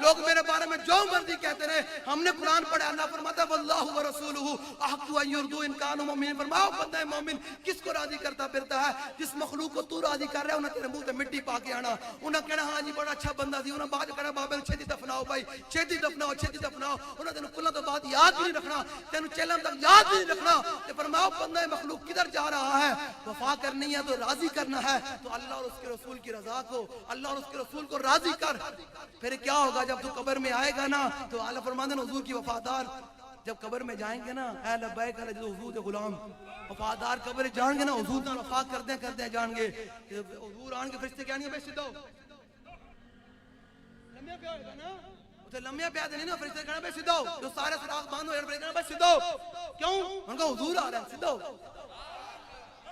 لوگ میرے بارے میں جو مرضی کہتے رہے، ہم نے قرآن پڑھا، اللہ فرماتا ہے واللہ ورسولہ احق ان یرضوا ان کانوا مؤمنین۔ فرماؤ بندہ مومن کس کو راضی کرتا پھرتا ہے؟ جس مخلوق کو تو راضی کر رہا ہے انہیں تیرے منہ تے مٹی پا کے آنا، انہیں کہنا ہاں جی بڑا اچھا بندہ تھی، انہیں بعد کہنا بابے چھتی دفناؤ بھائی، چھتی دفناؤ چھتی دفناؤ، انہیں تینوں کلوں تو بعد یاد بھی نہیں رکھنا، تینوں چیلم تک یاد بھی نہیں رکھنا۔ کہ فرماؤ بندہ مخلوق کدھر جا رہا ہے؟ وفا کرنی ہے تو راضی کرنا ہے تو اللہ اور اس کے رسول کی رضا کو، اللہ اور اس کے رسول کو راضی کر۔ پھر کیا ہوگا جب تو قبر میں آئے گا نا تو اللہ فرماتے ہیں حضور کی وفادار جب قبر میں جائیں گے نا، اے لبیک حضور غلام، وفادار قبر جان گے نا حضور نال وفا کردے جان گے۔ حضور آن کے فرشتے کہنے بے سیدھو لمبیا پیا ہوگا نا، تے لمبیا پیا نہیں نا، فرشتے کہنا بے سیدھو، جو سارے سراغ بند ہو جائے کہنا بے سیدھو، کیوں؟ ان کا حضور آ رہا ہے سیدھو۔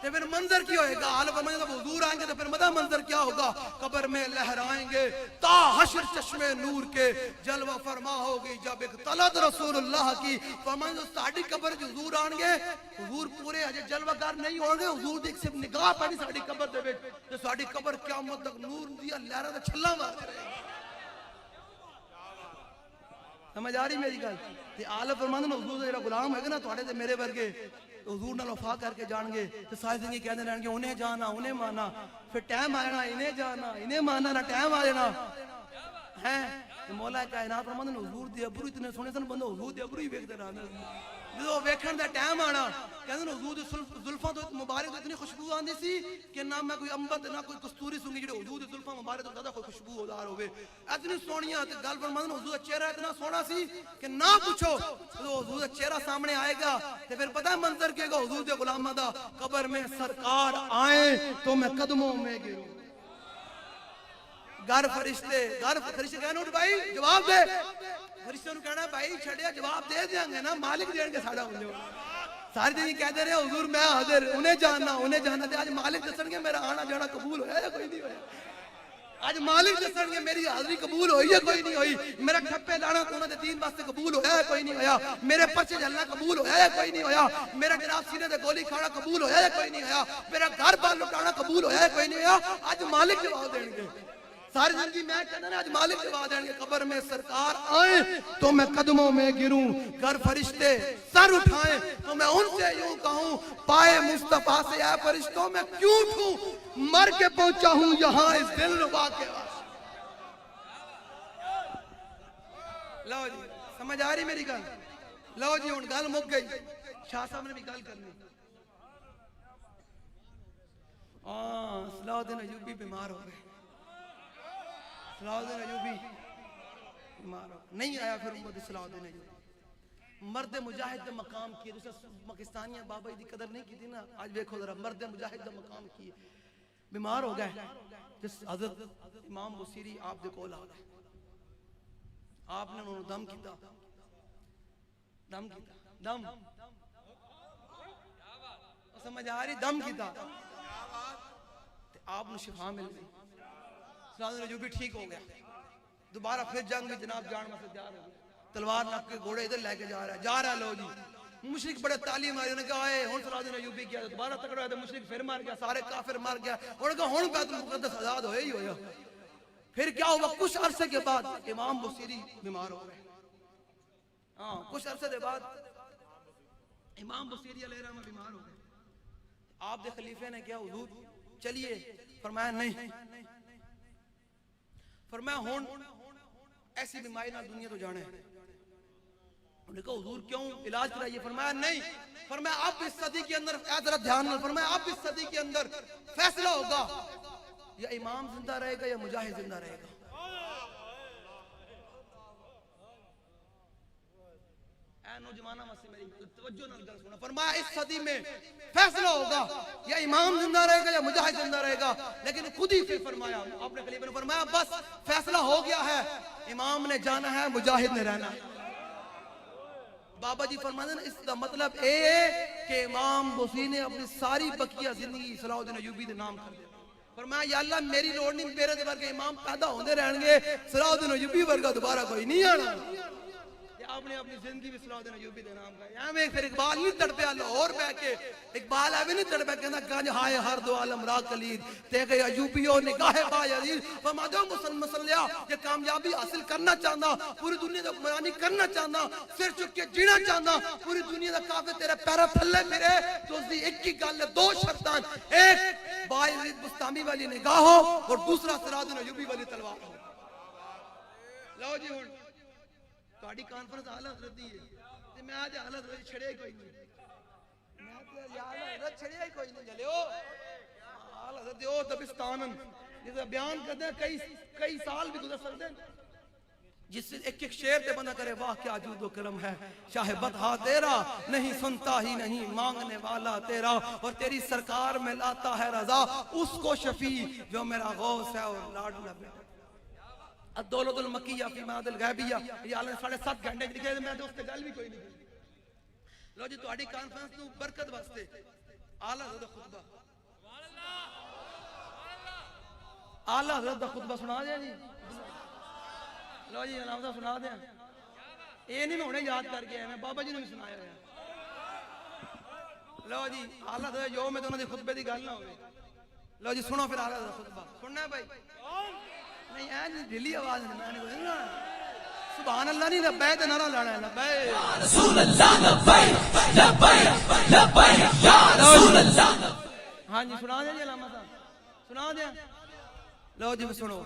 تے پھر منظر کیا ہوئے گا؟ عالم فرمائے جب حضور آئیں گے تو پھر مدہ منظر کیا ہوگا؟ قبر میں لہرائیں گے تا حشر چشمے نور کے، جلوہ فرما ہوگی جب ایک طلعت رسول اللہ کی۔ فرمائیں جو ساڑھی قبر جو حضور آن گے، حضور پورے اجے جلوہ گر نہیں ہوں گے، حضور دیکھ صرف نگاہ پڑی ساڑھی قبر دے بیٹھ، جو ساڑھی قبر قیامت تک نور دیا لہرہ دے چھلا مارتے رہے گا۔ سمجھ آ رہی میری گل؟ تے عالم فرماندے نے حضور دا غلام ہے نا تواڈے تے میرے ورگے حضور نال وفا کر کے جان گے تے ساری زندگی کہندے رہن گے انہیں جانا انہیں مانا، پھر ٹائم آ جانا انہیں جانا انہیں مانا نہ ٹائم آ جانا ہے۔ مولا کائنات فرماندے نے حضور دے ابرو اتنے سونے سن بندہ حضور دے ابرو ہی ویکھدے رہندے، جدوں ویکھن دا ٹائم آنا کہندے نے حضور دے زلفاں تو مبارک اتنی خوشبو آندی سی کہ نہ میں کوئی امبر تے نہ کوئی کستوری سونگی جڑے حضور دے زلفاں مبارک تو زیادہ کوئی خوشبو دار ہوے، اتنی سونیاں تے گل فرماندے نے حضور دا چہرہ اتنا سونا سی کہ نہ پوچھو۔ جدوں حضور دا چہرہ سامنے آئے گا تے پھر پتہ منظر کہے گا حضور دے غلاماں دا، قبر میں سرکار آئیں تو میں قدموں میں گروں۔ گھر فرشتے کہنا اٹھ بھائی جواب دے، فرشتے انہوں کہنا بھائی چھڑیا جواب دے دیاں گے نا، مالک دیں گے ساڑھا ہوں جو ساری دن کہتے رہے حضور میں حاضر، انہیں جاننا دے، آج مالک دسن گے میرا آنا جانا قبول ہویا یا کوئی نہیں ہویا؟ آج مالک دسن گے میری حاضری قبول ہوئی یا کوئی نہیں ہوئی؟ میرا ٹھپے لانا تو انہوں نے دین واسطے قبول ہویا یا کوئی نہیں ہویا؟ میرے پرچے جلنا قبول ہویا یا کوئی نہیں ہویا؟ میرا جناب سینے دے گولی کھانا قبول ہویا یا کوئی نہیں ہویا؟ میرا گھر بار لٹانا قبول ہویا یا کوئی نہیں ہویا؟ آج مالک جواب دیں گے۔ ساری زندگی میں کہنا ہے آج مالک جواب دیں گے، قبر میں سرکار آئیں تو میں قدموں میں گروں، گر فرشتے سر اٹھائیں تو میں ان سے یوں کہوں پائے مصطفیٰ سے اے فرشتوں میں کیوں اٹھوں، مر کے پہنچا ہوں یہاں اس دل ربا کے واسطے۔ لو جی سمجھ آ رہی میری گل؟ لو جی ہن گل مک گئی، شاہ صاحب نے بھی گل کرنی۔ صلاح الدین ایوبی بیمار ہو گئے، صلاح الدین ایوبی بیمار ہو نہیں آیا پھر امت صلاح الدین ایوبی، مرد مجاہد دا مقام کیے دوسرا پاکستانیاں بابا دی قدر نہیں کی تھی نا آج دیکھو ذرا مرد مجاہد دا مقام کیے بیمار ہو گئے جس حضرت امام بصیری آپ دے کول آ گئے آپ نے انہوں دم کیتا دم سمجھ آ رہی دم کیتا آپ نے شفا مل گئی سلام جو بھی ٹھیک ہو گیا دوبارہ پھر جنگ میں جناب جان میں سے تیار ہو گیا تلوار نک کے گھوڑے ادھر لے کے جا رہا ہے لو جی مشرک بڑے تعلیم آئے انہوں نے کہا اے ہون صلاح دین ایوبی کیا دوبارہ تکڑا ہے مشرک پھر مار گیا سارے کافر مار گیا انہوں نے کہا ہون بیت المقدس آزاد ہوئے ہی ہویا پھر کیا ہوا کچھ عرصے کے بعد امام بصیری بیمار ہو گئے کچھ عرصے کے بعد امام بصیری علیہ السلام بیمار ہو گئے آپ دے خلیفے نے کیا حضور چلیے فرمایا نہیں فرمایا ہون ایسی بیماری نہ دنیا تو جانے انہوں نے کہا حضور کیوں علاج کرائیے فرمایا نہیں فرمایا اب اس صدی کے اندر ذرا دھیان نہ فرمایا اب اس صدی کے اندر فیصلہ ہوگا یا امام زندہ رہے گا یا مجاہد زندہ رہے گا اے نوجوانہ مسئلہ میری توجہ نہ گل سنا فرمایا اس صدی میں فیصلہ ہوگا یا امام زندہ رہے گا یا مجاہد زندہ رہے گا لیکن خود ہی پھر فرمایا آپ نے خلیفہ نے فرمایا بس فیصلہ ہو گیا ہے امام نے جانا ہے مجاہد نے رہنا ہے بابا جی فرماتے ہیں اس کا مطلب اے کہ امام بصیری نے اپنی ساری بقیہ زندگی صلاح الدین ایوبی دے نام کر دیا فرمایا یا اللہ میری لوڑ نہیں میرے دے ورگے امام پیدا ہوندے رہن گے صلاح الدین ایوبی ورگا دوبارہ کوئی نہیں آنا آپ نے اپنی زندگی میں صلاح الدین ایوبی دے نام کہا یہاں میں پھر اقبال نہیں تڑپیا لاہور بہ کے اقبال ہے بھی نہیں تڑپیا کہنا گنج ہائے ہر دو عالم را کلید تے گئے ایوبیوں نگاہ با یزید فرما دو مسلیا یہ کامیابی حاصل کرنا چاہنا پوری دنیا کو حکمرانی کرنا چاہنا سر چک کے جینا چاہنا پوری دنیا کا کافر تیرے پیرا تھلے پھرے تو اس دی ایک ہی گل ہے دو شرطان ایک با یزید بستامی والی نگاہ ہو اور دوسرا صلاح الدین ایوبی والی تلوار ہو لو جی ہن تواڈی کانفرنس اعلی حضرت دی ہے تے میں اج اعلی حضرت چھڑے کوئی نہیں میں تے اعلی حضرت چھڑے کوئی نہیں جلیو اعلی حضرت او دبستانن جس بیان کرتے ہیں کئی سال بھی گزر سکتے ہیں جس سے ایک ایک شعر تے بندہ کرے واہ کیا جود و کرم ہے شاہ بدہا تیرا نہیں سنتا ہی نہیں مانگنے والا تیرا اور تیری سرکار میں لاتا ہے رضا اس کو شفیع جو میرا غوث ہے اور لاڈلا بیٹا الدولت المکیہ فی ماد الغیبیہ یہ آلہ 7.5 گھنٹے لکھے میں دوست گل بھی کوئی نہیں لو جی تواڈی کانفرنس نو برکت واسطے اعلی حضرت خطبہ اعلی حضرت خطبہ سنا دیا جی لو جی علامہ صاحب سنا دیا یہ نہیں میں انہیں یاد کر کے میں بابا جی نے بھی سنایا ہے لو جی اعلی حضرت جو میں تو انہوں نے خطبے دی گل نہ ہوئے لو جی سنو پھر اعلی حضرت خطبہ سننا ہے بھائی نہیں ہے دلی آواز نہیں میں نے کوئی سننا سبحان اللہ نہیں لبیک نعرہ لانا ہے لبیک یا رسول اللہ لبیک لبیک لبیک یا رسول اللہ ہاں جی سنا دیں جی علامہ صاحب سنا دیں لو جی سنو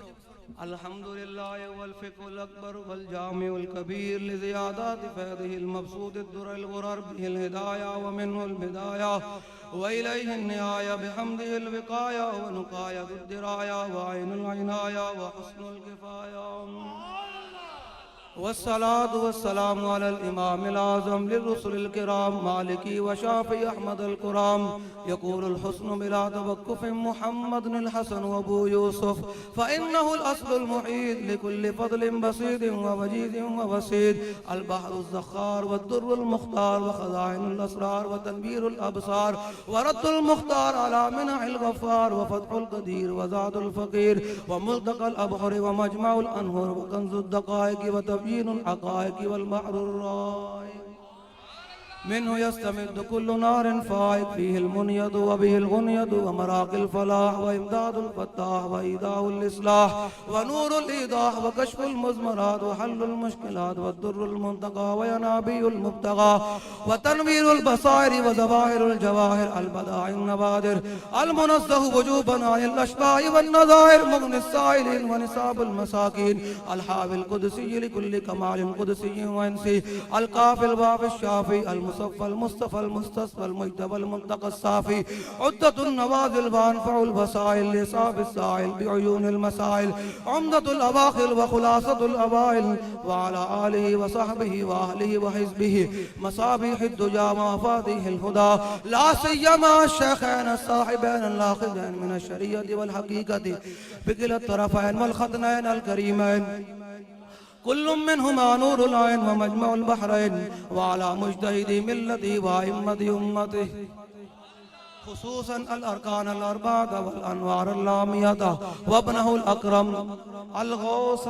الحمدللہ والفقہ الاکبر والجامع الکبیر لزیادات فیضہ المبسوط الدر الغرر به الہدایہ ومنہ البدایہ وإلیہ النہایہ بحمدہ الوقایہ ونقایہ الدرایہ وعین العنایہ وحسن الکفایہ والصلاة والسلام على الإمام الأعظم للرسل الكرام مالكي وشافي أحمد الكرام يقول الحسن بلا توقف محمد الحسن وأبو يوسف فإنه الأصل المحيط لكل فضل بسيط ووجيد ووسيد البحر الزخار والدر المختار وخزائن الأسرار وتنبير الأبصار ورد المختار على منع الغفار وفتح القدير وزاد الفقير وملتقى الأبحر ومجمع الأنهر وكنز الدقائق وتبيين الحقائق والبحر الرائق منه يستمد كل نار فائق فيه المنيد وبه الغنيد ومراق الفلاح وإمداد الفتاح وإيداء الإصلاح ونور الإيضاح وكشف المزمرات وحل المشكلات والدر المنتقى وينابي المبتغى وتنوير البصائر وزواهر الجواهر البدائع النوادر المنزه وجوبا عن الأشباه والنظائر مغني السائلين ونصاب المساكين الحاوي القدسي لكل كمال قدسي وإنسي القافي الوافي الشافي المصفى المصطفى المستصفى المجتبى المنتقى الصافي عدة النوازل وأنفع البصائل لإصاب السائل بعيون المسائل عمدة الأواخر وخلاصة الأوائل وعلى آله وصحبه وأهله وحزبه مصابيح الدجى ومفاتيح الهدى لا سيما الشيخين الصاحبين اللاخذين من الشريعة والحقيقة بكلا الطرفين والختنين الكريمين كل منهما نور العين ومجمع البحرين وعلى مجتهد ملته وأئمة أمته خصوصا الأركان الأربعة والأنوار اللامية وابنه الأكرم الغوث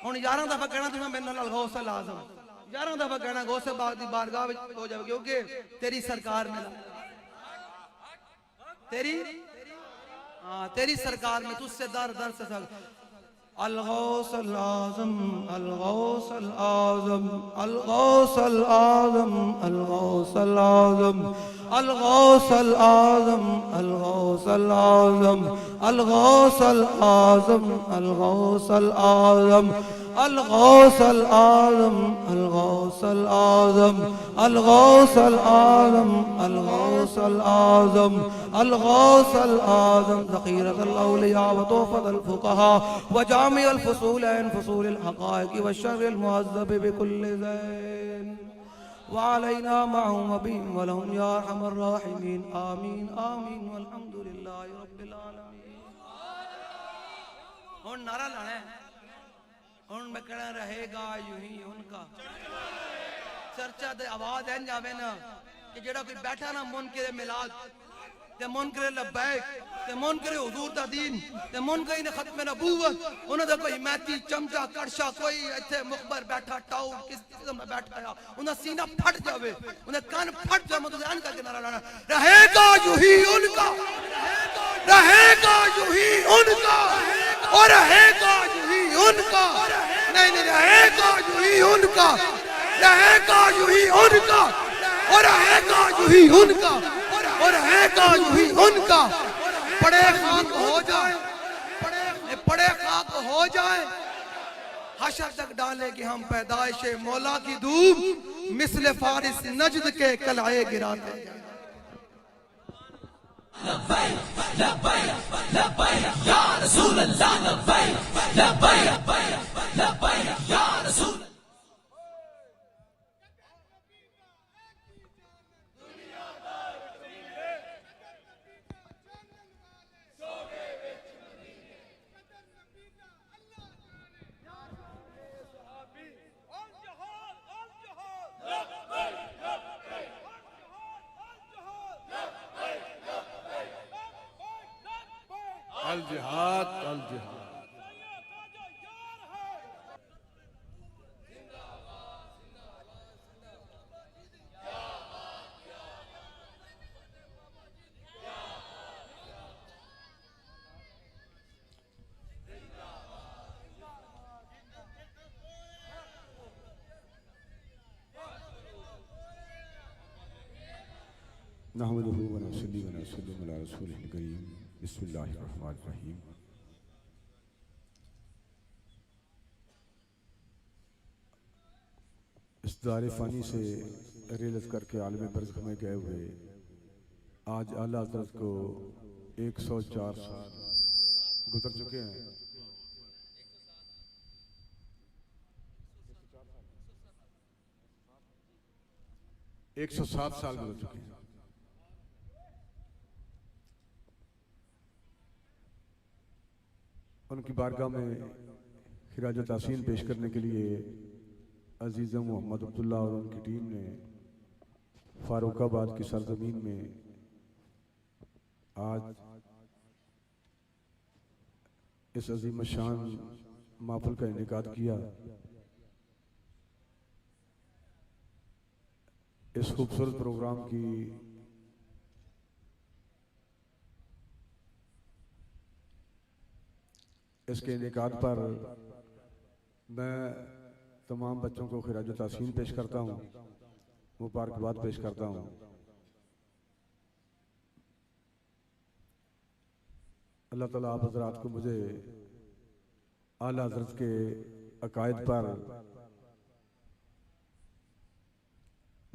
ہن 11 دفعہ کہنا تھی میں نال الغوث العظم 11 دفعہ کہنا غوث پاک دی بارگاہ وچ ہو جاوے کیونکہ تیری سرکار میں تیری سرکار میں تجھ سے در در سے الغوث العظم الغوث العظم الغوث العظم الغوث العظم الغوث العظم الغوث العظم الغوث العظم الغوث العظم الغوث العظم الغوث العظم الغوث العظم الغوث العظم الغوث العظم ذخيرة الأولياء وطوفة الفقهاء وجامع الفصولين فصول الحقائق والشر المهذب بكل زين وعلينا معهم وبهم ولهم يا أرحم الراحمين آمين آمين والحمد لله رب العالمين. ہن نعرہ لانا ہے ہن میں کہنا رہے گا یوں ہی ان کا چرچا دے آواز این جاوے نا کہ جڑا کوئی بیٹھا نا منکر میلاد تے منکر لبیک تے منکر حضور دا دین تے منکر نے ختم نبوت انہاں دا کوئی میتی چمچا کڑشا کوئی ایتھے مخبر بیٹھا ٹاؤ کس قسم میں بیٹھا یا انہاں سینہ پھٹ جاوے انہاں کان پھٹ جاوے تو ان کر کے نعرہ لانا رہے گا یوں ہی ان کا رہے گا یوں ہی ان کا اور رہے گا یوں ہی ان کا نہیں رہے گا یوں ہی ان کا رہے گا یوں ہی ان کا اور رہے گا یوں ہی ان کا اور رہے گا یوں ہی ان کا پڑے خاک ہو جائیں پڑے خاک ہو جائیں حشر تک ڈالے کہ ہم پیدائش مولا کی دھوپ مثل فارس نجد کے قلعے گراتے ہیں. لبیک لبیک لبیک یا رسول اللہ لبیک لبیک لبیک یا رسول اللہ. الجہاد الجہاد نحمده ونصلي ونسلم على رسوله الكريم بسم الله الرحمن الرحیم. اس دار فانی سے ریلت کر کے عالم برزخ میں گئے ہوئے آج اعلیٰ حضرت کو 104 سال گزر چکے ہیں. ایک سو 7 سال گزر چکے ہیں. ان کی بارگاہ میں خراج تحسین پیش کرنے کے لیے عزیزم محمد عبداللہ اور ان کی ٹیم نے فاروق آباد کی سرزمین میں آج اس عظیم الشان محفل کا انعقاد کیا. اس خوبصورت پروگرام کی اس کے انعقاد پر میں تمام بچوں کو خراج تحسین پیش کرتا ہوں، مبارکباد پیش کرتا ہوں. اللہ تعالیٰ آپ حضرات کو مجھے اعلیٰ حضرت کے عقائد پر